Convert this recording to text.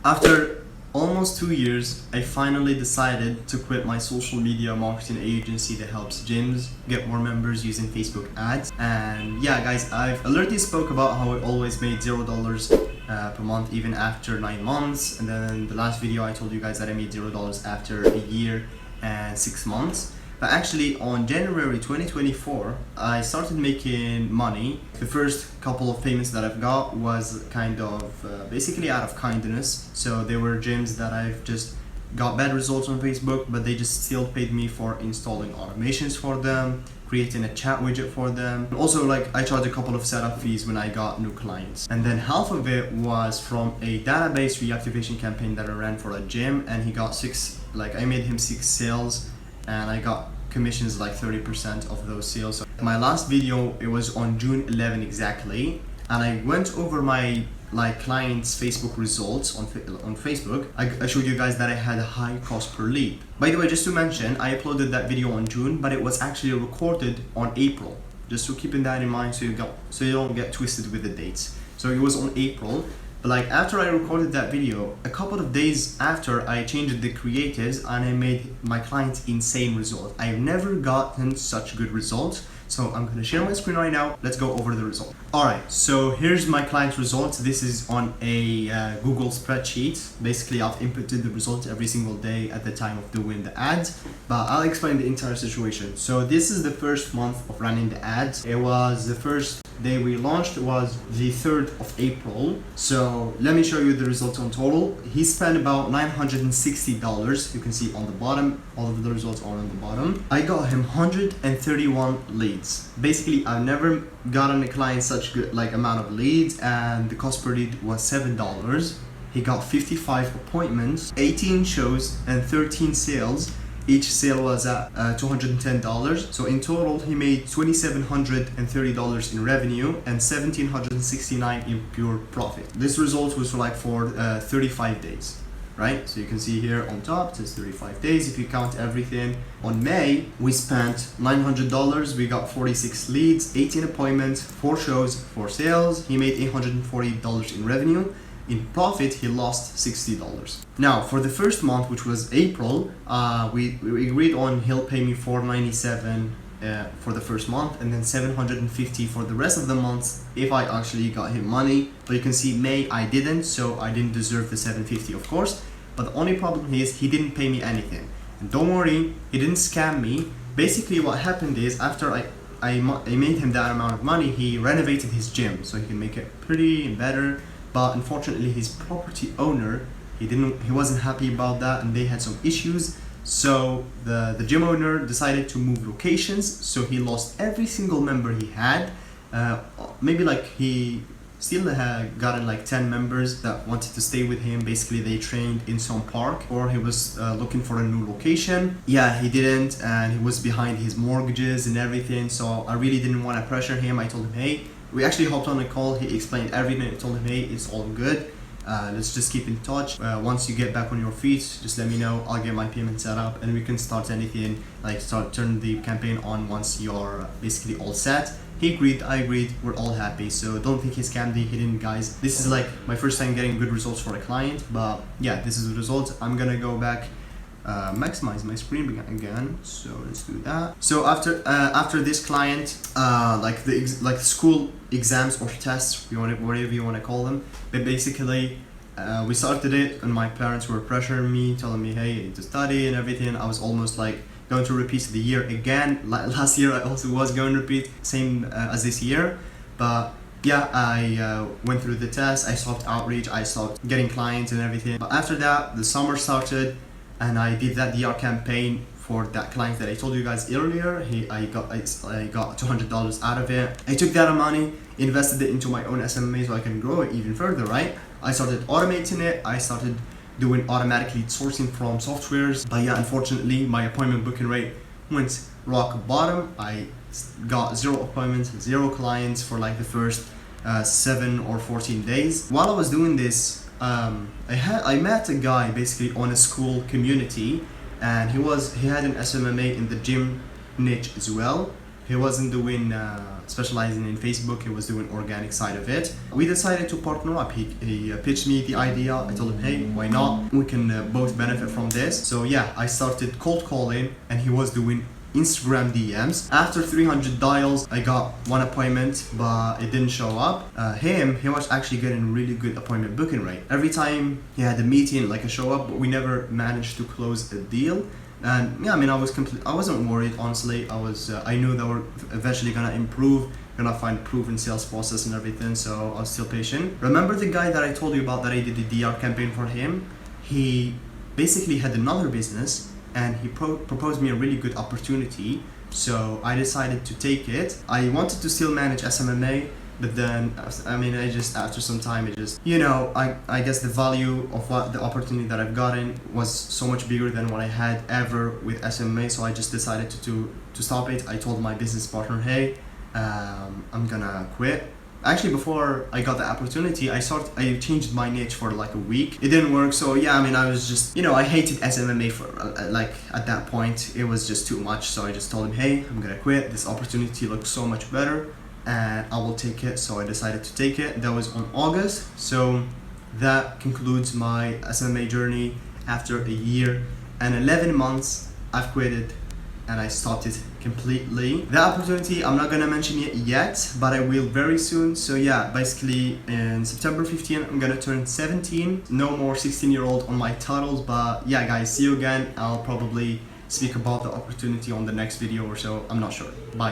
After almost 2 years, I finally decided to quit my social media marketing agency that helps gyms get more members using Facebook ads. And yeah, guys, I've already spoke about how I always made $0 per month even after 9 months. And then the last video I told you guys that I made $0 after a year and 6 months. But actually on January 2024, I started making money. The first couple of payments that I've got was kind of basically out of kindness. So they were gyms that I've just got bad results on Facebook, but they just still paid me for installing automations for them, creating a chat widget for them. Also, like, I charged a couple of setup fees when I got new clients. And then half of it was from a database reactivation campaign that I ran for a gym, and he got I made him 6 sales, and I got commissions like 30% of those sales. So my last video, it was on June 11 exactly, and I went over my clients' Facebook results on Facebook. I showed you guys that I had a high cost per lead. By the way, just to mention, I uploaded that video on June, but it was actually recorded on April. Just to keeping that in mind, so you don't get twisted with the dates. So it was on April. But after I recorded that video, a couple of days after, I changed the creatives and I made my clients insane results. I've never gotten such good results. So I'm gonna share my screen right now. Let's go over the result. Alright, so here's my client's results. This is on a Google spreadsheet. Basically, I've inputted the results every single day at the time of doing the ads, but I'll explain the entire situation. So this is the first month of running the ads. It was the first day we launched, was the 3rd of April. So let me show you the results on total. He spent about $960. You can see on the bottom, all of the results are on the bottom. I got him 131 leads. Basically, I've never gotten a client such good amount of leads, and the cost per lead was $7. He got 55 appointments, 18 shows, and 13 sales. Each sale was at $210. So in total, he made $2,730 in revenue and $1,769 in pure profit. This result was for 35 days, right? So you can see here on top, it says 35 days. If you count everything, on May, we spent $900. We got 46 leads, 18 appointments, 4 shows, 4 sales. He made $840 in revenue. In profit, he lost $60. Now, for the first month, which was April, we agreed on he'll pay me $497 for the first month, and then $750 for the rest of the months if I actually got him money. But you can see May I didn't, so I didn't deserve the $750, of course. But the only problem is he didn't pay me anything. And don't worry, he didn't scam me. Basically, what happened is after I made him that amount of money, he renovated his gym so he can make it pretty and better. But unfortunately, his property owner, he wasn't happy about that, and they had some issues. So the gym owner decided to move locations, so he lost every single member he had. Maybe he still had gotten 10 members that wanted to stay with him. Basically, they trained in some park, or he was looking for a new location. Yeah, he didn't, and he was behind his mortgages and everything. So I really didn't want to pressure him. I told him, hey, we actually hopped on a call. He explained everything. I told him, hey, it's all good. Let's just keep in touch. Once you get back on your feet, just let me know. I'll get my payment set up, and we can start anything, turn the campaign on once you're basically all set. He agreed, I agreed, we're all happy. So don't think he scammed me. He didn't, guys. This is my first time getting good results for a client, but yeah, this is the result. I'm gonna go back, maximize my screen again. So let's do that. So after this client, the school exams or tests, whatever you want to call them, but basically we started it, and my parents were pressuring me, telling me, hey, you need to study and everything. I was almost going to repeat the year again. Last year I also was going to repeat, same as this year. But yeah, I went through the test. I stopped outreach, I stopped getting clients and everything. But after that, the summer started, and I did that DR campaign for that client that I told you guys earlier. I got $200 out of it. I took that money, invested it into my own SMMA so I can grow it even further, right? I started automating it. I started doing automatic lead sourcing from softwares. But yeah, unfortunately, my appointment booking rate went rock bottom. I got 0 appointments, 0 clients for the first 7 or 14 days. While I was doing this, I met a guy basically on a school community, and he had an SMMA in the gym niche as well. He wasn't doing specializing in Facebook, he was doing organic side of it. We decided to partner up. He pitched me the idea. I told him, hey, why not? We can both benefit from this. So yeah, I started cold calling and he was doing Instagram DMs. After 300 dials, I got one appointment, but it didn't show up. He was actually getting really good appointment booking rate. Every time he had a meeting, like a show up, but we never managed to close a deal. And yeah, I mean, I wasn't worried, honestly. I knew that we're eventually gonna improve, gonna find proven sales process and everything, so I was still patient. Remember the guy that I told you about that I did the DR campaign for him? He basically had another business and he proposed me a really good opportunity, so I decided to take it. I wanted to still manage SMMA, but then, I mean, after some time, I guess the value of what the opportunity that I've gotten was so much bigger than what I had ever with SMMA, so I just decided to stop it. I told my business partner, hey, I'm gonna quit. Actually, before I got the opportunity, I changed my niche for like a week. It didn't work, so yeah, I mean, I was just, I hated SMMA for at that point. It was just too much, so I just told him, hey, I'm gonna quit. This opportunity looks so much better, and I will take it. So I decided to take it. That was on August. So that concludes my SMMA journey. After a year and 11 months, I've quit it and I stopped it completely. The opportunity, I'm not gonna mention it yet, but I will very soon. So yeah, basically in September 15th, I'm gonna turn 17. No more 16-year-old on my titles, but yeah, guys, see you again. I'll probably speak about the opportunity on the next video or so. I'm not sure. Bye.